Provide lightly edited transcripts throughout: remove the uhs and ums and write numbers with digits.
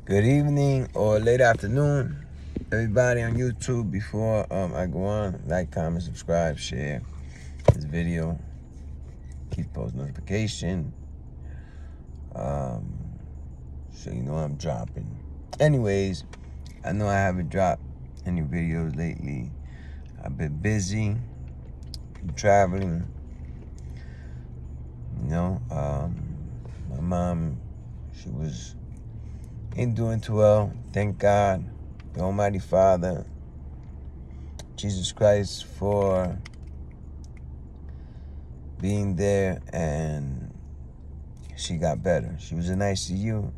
Good evening or late afternoon, everybody on YouTube. Before I go on, like, comment, subscribe, share this video, keep post notification, so you know I'm dropping. Anyways, I know I haven't dropped any videos lately. I've been busy, been traveling. My mom, she ain't doing too well. Thank God, the Almighty Father, Jesus Christ, for being there, and she got better. She was in ICU.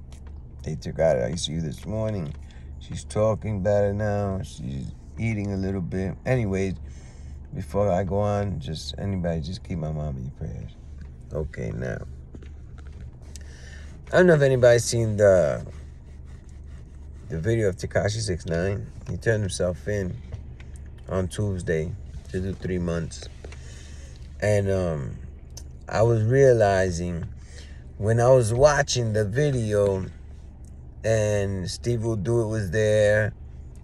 They took her out of ICU this morning. She's talking better now. She's eating a little bit. Anyways, before I go on, just keep my mom in your prayers. Okay, now, I don't know if anybody's seen the video of Tekashi 6ix9ine. He turned himself in on Tuesday to do 3 months. And I was realizing when I was watching the video, and Steve Will Do It was there,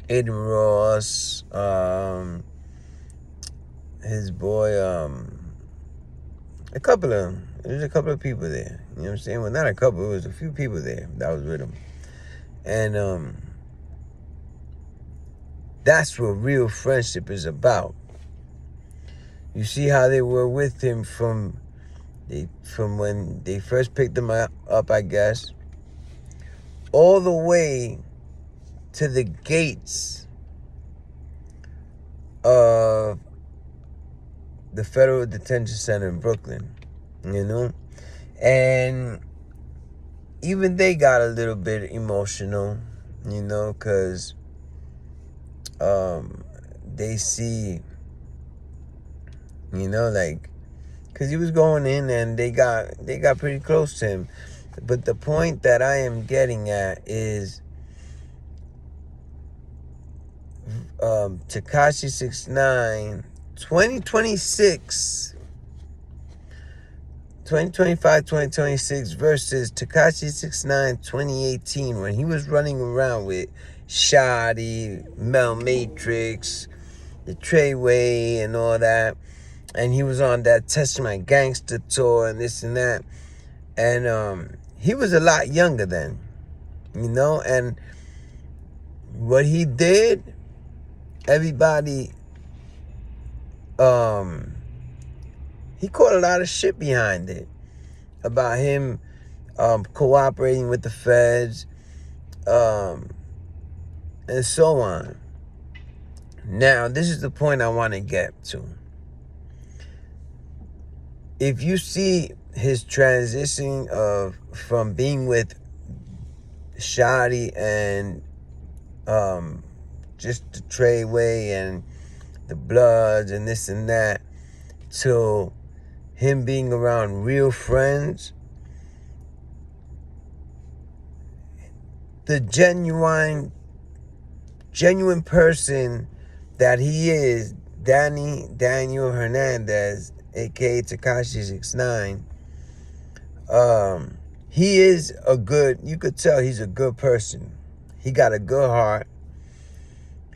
Aiden Ross, his boy, there's a couple of people there. You know what I'm saying? Well, not a couple, it was a few people there that was with him. And that's what real friendship is about. You see how they were with him from when they first picked him up, I guess, all the way to the gates of the Federal Detention Center in Brooklyn, And even they got a little bit emotional, because they see, because he was going in and they got pretty close to him. But the point that I am getting at is Tekashi 6ix9ine 2025-2026 versus Tekashi 6ix9ine 2018, when he was running around with Shotty, Mel Matrix, the Treyway, and all that. And he was on that Test My Gangster tour and this and that. And he was a lot younger then, and what he did, everybody, he caught a lot of shit behind it about him cooperating with the feds, and so on. Now, this is the point I want to get to. If you see his transition from being with Shotty and just the Treyway and the Bloods and this and that, to him being around real friends, the genuine person that he is, Daniel Hernandez, aka Tekashi 6ix9ine, he is you could tell he's a good person. He got a good heart.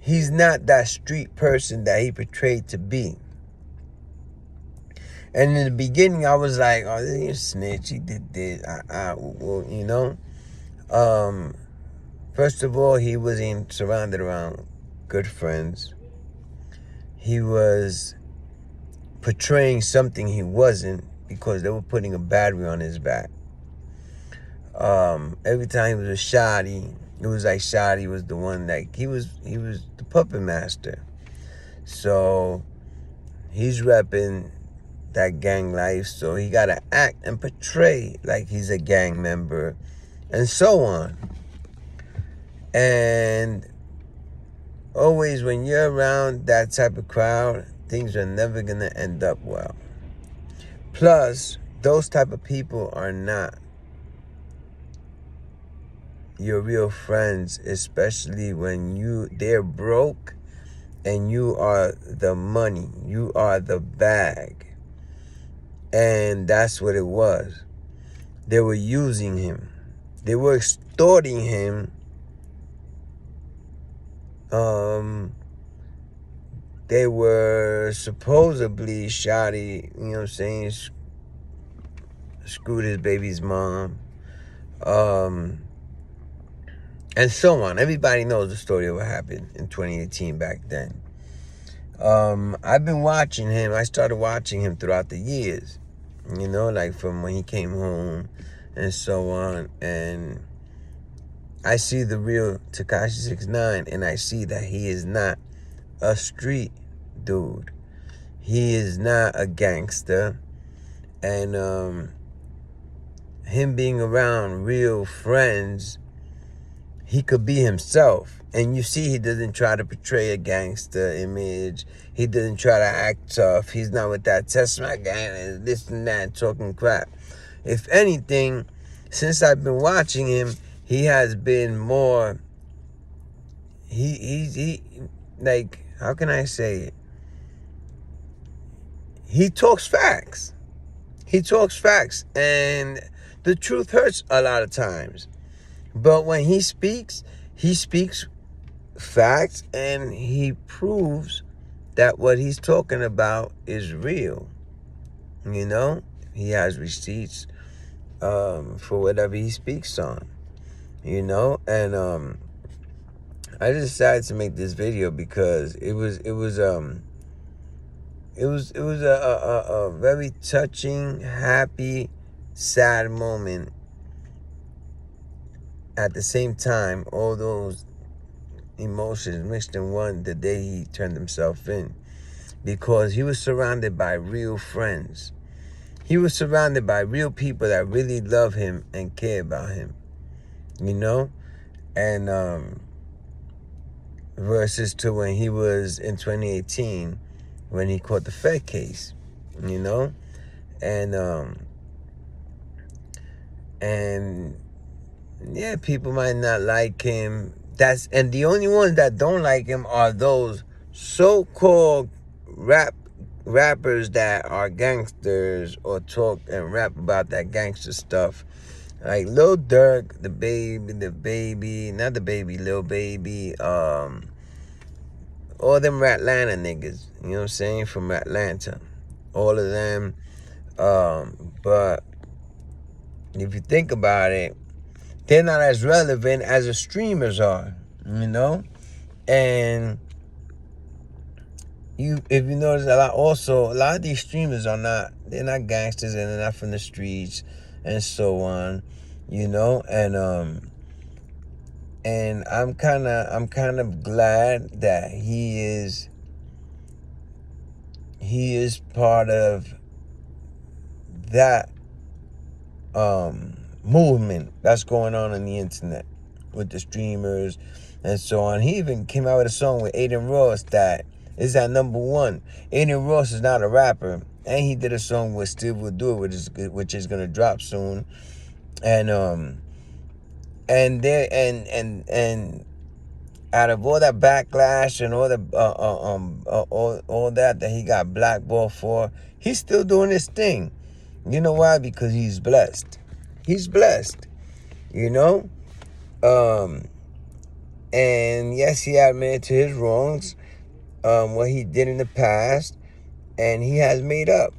He's not that street person that he portrayed to be. And in the beginning, I was like, oh, this is a snitch. He did this. First of all, he was surrounded around good friends. He was portraying something he wasn't, because they were putting a battery on his back. Every time he was a Shotty, it was like Shotty was the one, like he was the puppet master. So he's repping that gang life, so he gotta act and portray like he's a gang member, and so on. And always when you're around that type of crowd, things are never gonna end up well. Plus, those type of people are not your real friends, especially when they're broke and you are the money, you are the bag. And that's what it was. They were using him. They were extorting him Um, they were supposedly Shotty, you know what I'm saying, screwed his baby's mom. And so on. Everybody knows the story of what happened in 2018 back then. I've been watching him. I started watching him throughout the years, you know, like from when he came home and so on. And I see the real Tekashi 69, and I see that he is not a street dude. He is not a gangster. And him being around real friends, he could be himself. And you see he doesn't try to portray a gangster image. He doesn't try to act tough. He's not with that test my gang and this and that talking crap. If anything, since I've been watching him, he has been more, he like, how can I say it? He talks facts. He talks facts. And the truth hurts a lot of times. But when he speaks facts, and he proves that what he's talking about is real. You know, he has receipts for whatever he speaks on. You know, and I just decided to make this video because it was a very touching, happy, sad moment. At the same time, all those emotions mixed in one the day he turned himself in, because he was surrounded by real friends. He was surrounded by real people that really love him and care about him, you know. And versus to when he was in 2018 when he caught the Fed case, you know. And yeah, people might not like him. And the only ones that don't like him are those so-called rappers that are gangsters or talk and rap about that gangster stuff. Like Lil Durk, Lil Baby, all them Atlanta niggas, you know what I'm saying, from Atlanta. All of them. But if you think about it, they're not as relevant as the streamers are, you know? And if you notice, a lot of these streamers they're not gangsters, and they're not from the streets and so on, you know? And I'm kind of glad that he is part of that movement that's going on the internet with the streamers and so on. He even came out with a song with Aiden Ross that is at #1. Aiden Ross is not a rapper, and he did a song with Steve Will Do It, which is gonna drop soon. And out of all that backlash and all the all that he got blackballed for, he's still doing his thing. You know why? Because he's blessed. He's blessed, you know? And yes, he admitted to his wrongs, what he did in the past, and he has made up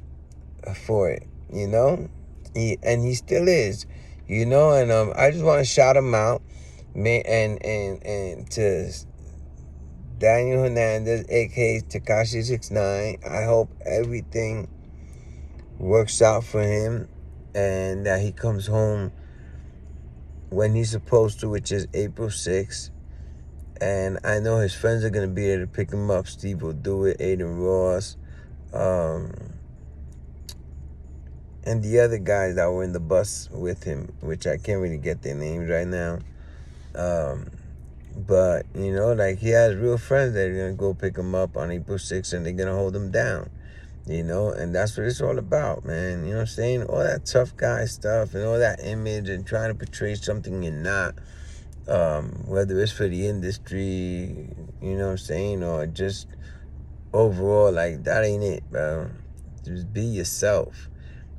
for it, you know? He still is, you know? And I just want to shout him out, man, and to Daniel Hernandez, aka Tekashi 69. I hope everything works out for him, and that he comes home when he's supposed to, which is April 6th. And I know his friends are going to be there to pick him up. Steve Will Do It, Aiden Ross, and the other guys that were in the bus with him, which I can't really get their names right now. But, you know, like, he has real friends that are going to go pick him up on April 6th, and they're going to hold him down. You know, and that's what it's all about, man. You know what I'm saying? All that tough guy stuff and all that image and trying to portray something you're not, whether it's for the industry, you know what I'm saying, or just overall, like, that ain't it, bro. Just be yourself,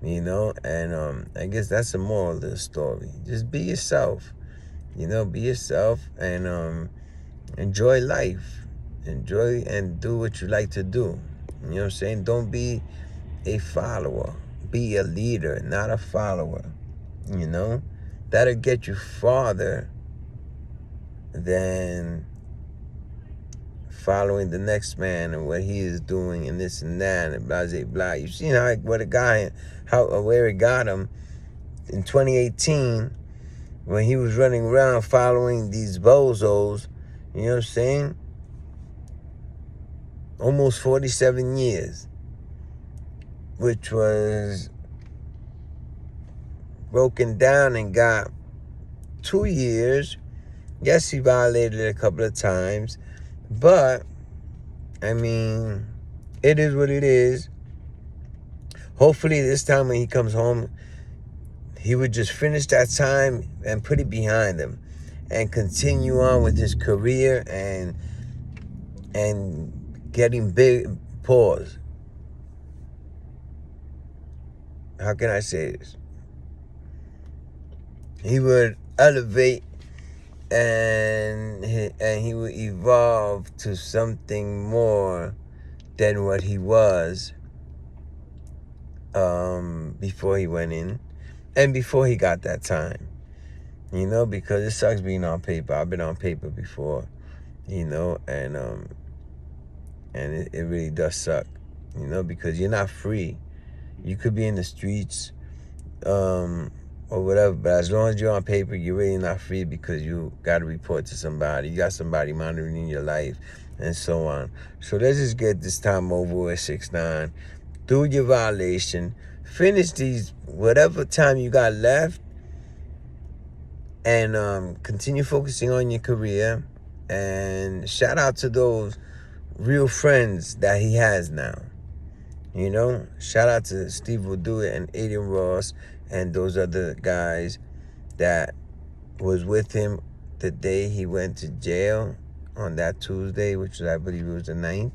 you know? And I guess that's the moral of the story. Just be yourself, you know? Be yourself, and enjoy life. Enjoy and do what you like to do. You know what I'm saying? Don't be a follower. Be a leader, not a follower. You know? That'll get you farther than following the next man and what he is doing and this and that and blah, blah, blah. You seen where it got him in 2018 when he was running around following these bozos, you know what I'm saying? Almost 47 years, which was broken down and got 2 years. Yes, he violated it a couple of times, but, I mean, it is what it is. Hopefully this time when he comes home, he would just finish that time and put it behind him and continue on with his career and getting big. Pause. How can I say this? He would elevate and he would evolve to something more than what he was before he went in and before he got that time. You know, because it sucks being on paper. I've been on paper before, you know, and it really does suck, you know, because you're not free. You could be in the streets, or whatever, but as long as you're on paper, you're really not free because you got to report to somebody. You got somebody monitoring your life and so on. So let's just get this time over with 6ix9ine. Do your violation. Finish these whatever time you got left and continue focusing on your career. And shout out to those real friends that he has now. You know, shout out to Steve Will Do It and Aiden Ross and those other guys that was with him the day he went to jail on that Tuesday, which was, I believe it was the 9th.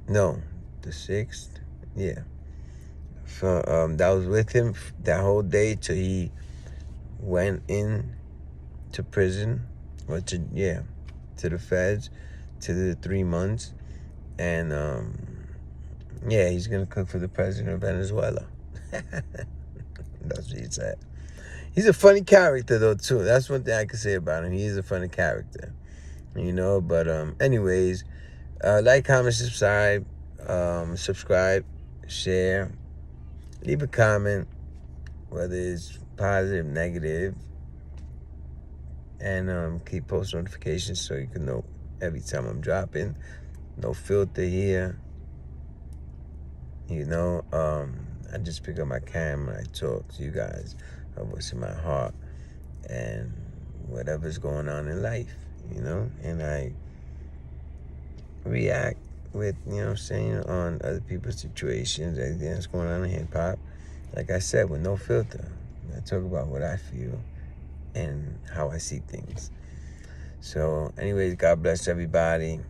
No, the 6th. Yeah. So that was with him that whole day till he went in to prison, or to the feds, to the 3 months. And he's gonna cook for the president of Venezuela. That's what he said. He's a funny character though too. That's one thing I can say about him. He is a funny character, you know. But anyways, like, comment, subscribe, share, leave a comment, whether it's positive, negative, and keep post notifications so you can know every time I'm dropping. No filter here. You know, I just pick up my camera, I talk to you guys of what's in my heart and whatever's going on in life, you know, and I react with, you know what I'm saying, on other people's situations, everything that's going on in hip-hop. Like I said, with no filter. I talk about what I feel and how I see things. So, anyways, God bless everybody.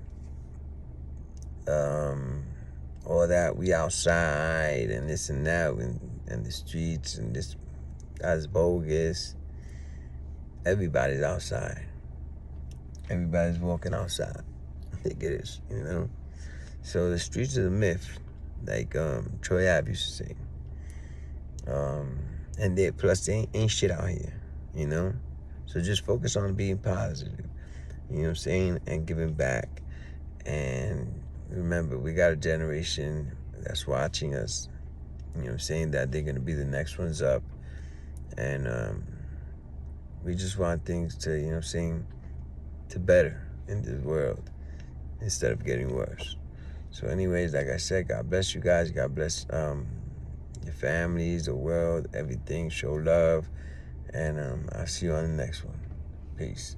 All that, we outside and this and that and the streets and this, that's bogus. Everybody's outside. Everybody's walking outside. I think it is, you know. So the streets are the myth, like Troy Ave used to say. And plus they ain't shit out here, you know. So just focus on being positive, you know what I'm saying, and giving back. And remember, we got a generation that's watching us, you know what I'm saying, that they're going to be the next ones up. And we just want things to, you know what I'm saying, to better in this world instead of getting worse. So anyways, like I said, God bless you guys. God bless your families, the world, everything. Show love. And I'll see you on the next one. Peace.